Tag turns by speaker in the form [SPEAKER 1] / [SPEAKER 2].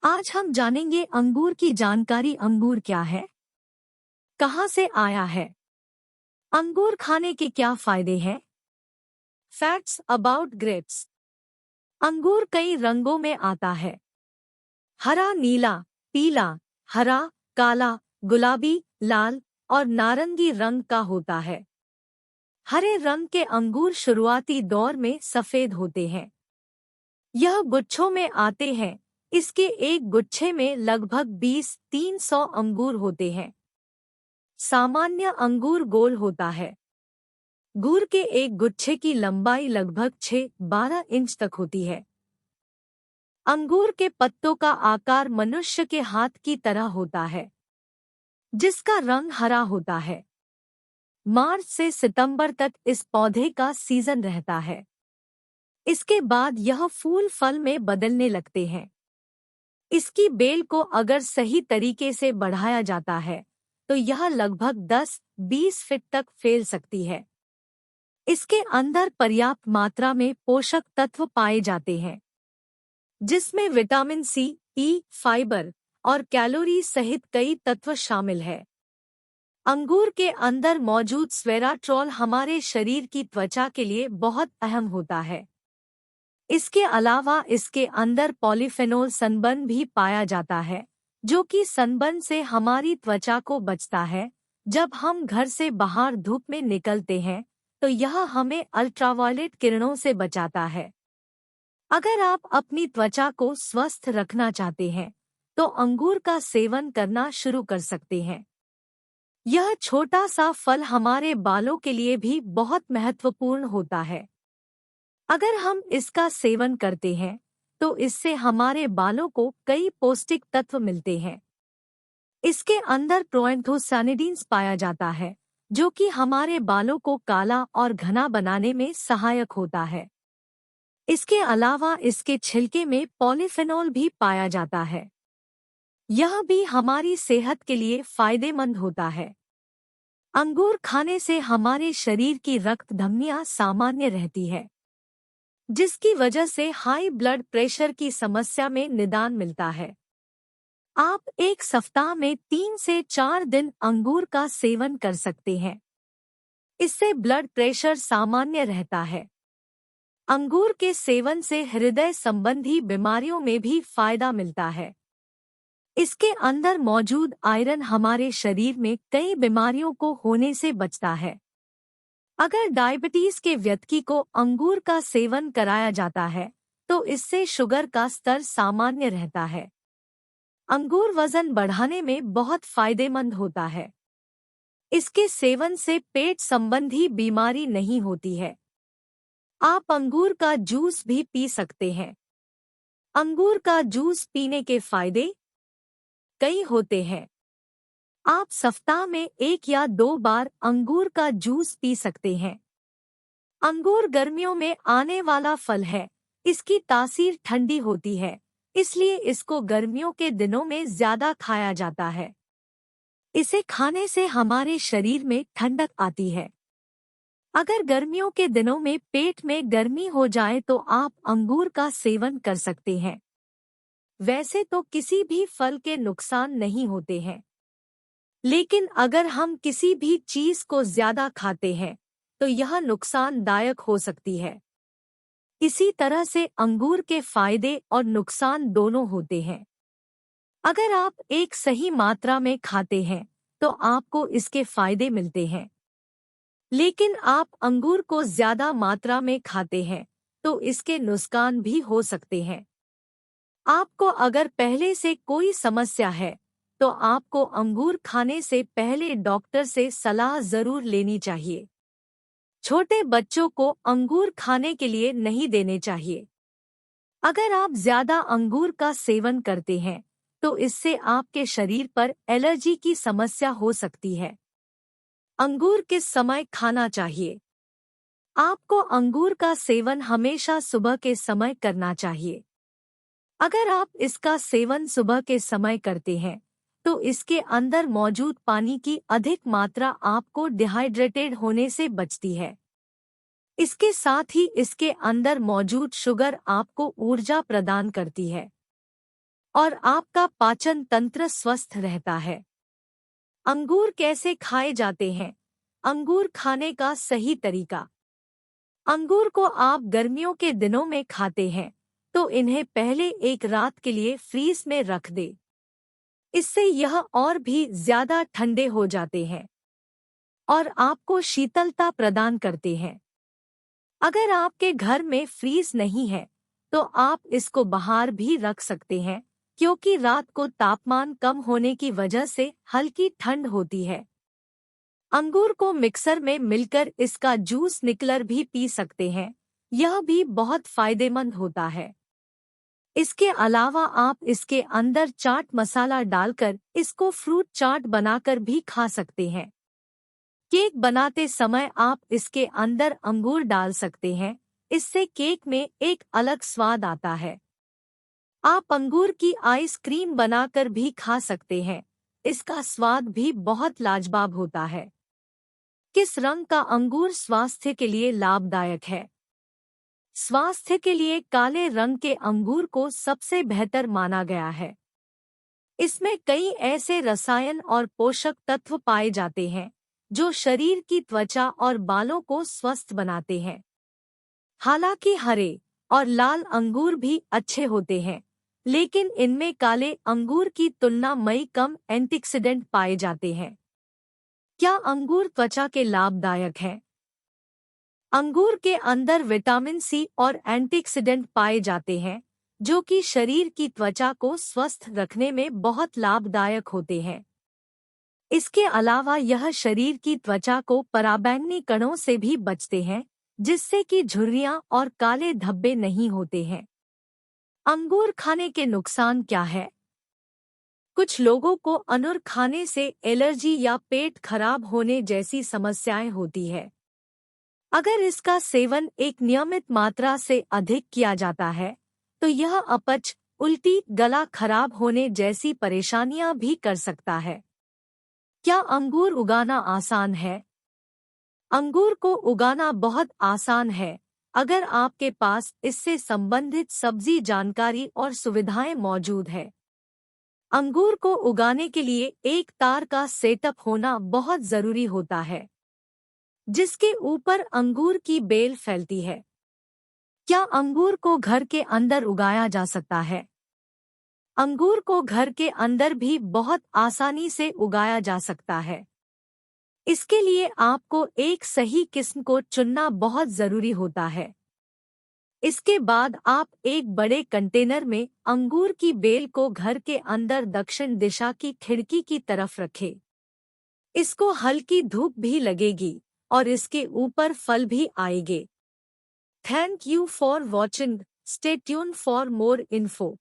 [SPEAKER 1] आज हम जानेंगे अंगूर की जानकारी। अंगूर क्या है, कहाँ से आया है, अंगूर खाने के क्या फायदे हैं। Facts about grapes. अंगूर कई रंगों में आता है। हरा, नीला, पीला, हरा, काला, गुलाबी, लाल और नारंगी रंग का होता है। हरे रंग के अंगूर शुरुआती दौर में सफेद होते हैं। यह गुच्छों में आते हैं। इसके एक गुच्छे में लगभग 20-300 अंगूर होते हैं। सामान्य अंगूर गोल होता है। अंगूर के एक गुच्छे की लंबाई लगभग 6-12 इंच तक होती है। अंगूर के पत्तों का आकार मनुष्य के हाथ की तरह होता है, जिसका रंग हरा होता है। मार्च से सितंबर तक इस पौधे का सीजन रहता है। इसके बाद यह फूल फल में बदलने लगते हैं। इसकी बेल को अगर सही तरीके से बढ़ाया जाता है तो यह लगभग 10-20 फीट तक फैल सकती है। इसके अंदर पर्याप्त मात्रा में पोषक तत्व पाए जाते हैं, जिसमें विटामिन सी, ई, फाइबर और कैलोरी सहित कई तत्व शामिल है। अंगूर के अंदर मौजूद स्वेराट्रॉल हमारे शरीर की त्वचा के लिए बहुत अहम होता है। इसके अलावा इसके अंदर पॉलीफेनोल सनबर्न भी पाया जाता है, जो कि सनबर्न से हमारी त्वचा को बचता है। जब हम घर से बाहर धूप में निकलते हैं तो यह हमें अल्ट्रावायलेट किरणों से बचाता है। अगर आप अपनी त्वचा को स्वस्थ रखना चाहते हैं तो अंगूर का सेवन करना शुरू कर सकते हैं। यह छोटा सा फल हमारे बालों के लिए भी बहुत महत्वपूर्ण होता है। अगर हम इसका सेवन करते हैं तो इससे हमारे बालों को कई पौष्टिक तत्व मिलते हैं। इसके अंदर प्रोएंथोसानिडीन्स पाया जाता है, जो कि हमारे बालों को काला और घना बनाने में सहायक होता है। इसके अलावा इसके छिलके में पॉलीफेनॉल भी पाया जाता है। यह भी हमारी सेहत के लिए फायदेमंद होता है। अंगूर खाने से हमारे शरीर की रक्त धमनियां सामान्य रहती है, जिसकी वजह से हाई ब्लड प्रेशर की समस्या में निदान मिलता है। आप एक सप्ताह में 3 से 4 दिन अंगूर का सेवन कर सकते हैं। इससे ब्लड प्रेशर सामान्य रहता है। अंगूर के सेवन से हृदय संबंधी बीमारियों में भी फायदा मिलता है। इसके अंदर मौजूद आयरन हमारे शरीर में कई बीमारियों को होने से बचता है। अगर डायबिटीज के व्यक्ति को अंगूर का सेवन कराया जाता है तो इससे शुगर का स्तर सामान्य रहता है। अंगूर वजन बढ़ाने में बहुत फायदेमंद होता है। इसके सेवन से पेट संबंधी बीमारी नहीं होती है। आप अंगूर का जूस भी पी सकते हैं। अंगूर का जूस पीने के फायदे कई होते हैं। आप सप्ताह में 1 या 2 बार अंगूर का जूस पी सकते हैं। अंगूर गर्मियों में आने वाला फल है। इसकी तासीर ठंडी होती है, इसलिए इसको गर्मियों के दिनों में ज्यादा खाया जाता है। इसे खाने से हमारे शरीर में ठंडक आती है। अगर गर्मियों के दिनों में पेट में गर्मी हो जाए तो आप अंगूर का सेवन कर सकते हैं। वैसे तो किसी भी फल के नुकसान नहीं होते हैं, लेकिन अगर हम किसी भी चीज को ज्यादा खाते हैं तो यह नुकसानदायक हो सकती है। इसी तरह से अंगूर के फायदे और नुकसान दोनों होते हैं। अगर आप एक सही मात्रा में खाते हैं तो आपको इसके फायदे मिलते हैं, लेकिन आप अंगूर को ज्यादा मात्रा में खाते हैं तो इसके नुकसान भी हो सकते हैं। आपको अगर पहले से कोई समस्या है तो आपको अंगूर खाने से पहले डॉक्टर से सलाह जरूर लेनी चाहिए। छोटे बच्चों को अंगूर खाने के लिए नहीं देने चाहिए। अगर आप ज्यादा अंगूर का सेवन करते हैं तो इससे आपके शरीर पर एलर्जी की समस्या हो सकती है। अंगूर किस समय खाना चाहिए? आपको अंगूर का सेवन हमेशा सुबह के समय करना चाहिए। अगर आप इसका सेवन सुबह के समय करते हैं तो इसके अंदर मौजूद पानी की अधिक मात्रा आपको डिहाइड्रेटेड होने से बचती है। इसके साथ ही इसके अंदर मौजूद शुगर आपको ऊर्जा प्रदान करती है। और आपका पाचन तंत्र स्वस्थ रहता है। अंगूर कैसे खाए जाते हैं? अंगूर खाने का सही तरीका। अंगूर को आप गर्मियों के दिनों में खाते हैं तो इन्हें पहले एक रात के लिए फ्रीज में रख दे। इससे यह और भी ज्यादा ठंडे हो जाते हैं और आपको शीतलता प्रदान करते हैं। अगर आपके घर में फ्रीज नहीं है तो आप इसको बाहर भी रख सकते हैं, क्योंकि रात को तापमान कम होने की वजह से हल्की ठंड होती है। अंगूर को मिक्सर में मिलकर इसका जूस निकलकर भी पी सकते हैं, यह भी बहुत फायदेमंद होता है। इसके अलावा आप इसके अंदर चाट मसाला डालकर इसको फ्रूट चाट बनाकर भी खा सकते हैं। केक बनाते समय आप इसके अंदर अंगूर डाल सकते हैं, इससे केक में एक अलग स्वाद आता है। आप अंगूर की आइसक्रीम बनाकर भी खा सकते हैं, इसका स्वाद भी बहुत लाजवाब होता है। किस रंग का अंगूर स्वास्थ्य के लिए लाभदायक है? स्वास्थ्य के लिए काले रंग के अंगूर को सबसे बेहतर माना गया है। इसमें कई ऐसे रसायन और पोषक तत्व पाए जाते हैं जो शरीर की त्वचा और बालों को स्वस्थ बनाते हैं। हालांकि हरे और लाल अंगूर भी अच्छे होते हैं, लेकिन इनमें काले अंगूर की तुलना में कम एंटीऑक्सीडेंट पाए जाते हैं। क्या अंगूर त्वचा के लाभदायक है? अंगूर के अंदर विटामिन सी और एंटीऑक्सीडेंट पाए जाते हैं जो कि शरीर की त्वचा को स्वस्थ रखने में बहुत लाभदायक होते हैं। इसके अलावा यह शरीर की त्वचा को पराबैंगनी कणों से भी बचते हैं, जिससे कि झुर्रियां और काले धब्बे नहीं होते हैं। अंगूर खाने के नुकसान क्या है? कुछ लोगों को अंगूर खाने से एलर्जी या पेट खराब होने जैसी समस्याएं होती है। अगर इसका सेवन एक नियमित मात्रा से अधिक किया जाता है तो यह अपच, उल्टी, गला खराब होने जैसी परेशानियां भी कर सकता है। क्या अंगूर उगाना आसान है? अंगूर को उगाना बहुत आसान है अगर आपके पास इससे संबंधित सब्जी जानकारी और सुविधाएं मौजूद है। अंगूर को उगाने के लिए एक तार का सेटअप होना बहुत जरूरी होता है, जिसके ऊपर अंगूर की बेल फैलती है। क्या अंगूर को घर के अंदर उगाया जा सकता है? अंगूर को घर के अंदर भी बहुत आसानी से उगाया जा सकता है। इसके लिए आपको एक सही किस्म को चुनना बहुत जरूरी होता है। इसके बाद आप एक बड़े कंटेनर में अंगूर की बेल को घर के अंदर दक्षिण दिशा की खिड़की की तरफ रखें। इसको हल्की धूप भी लगेगी और इसके ऊपर फल भी आएंगे। Thank you for watching. Stay tuned for more info.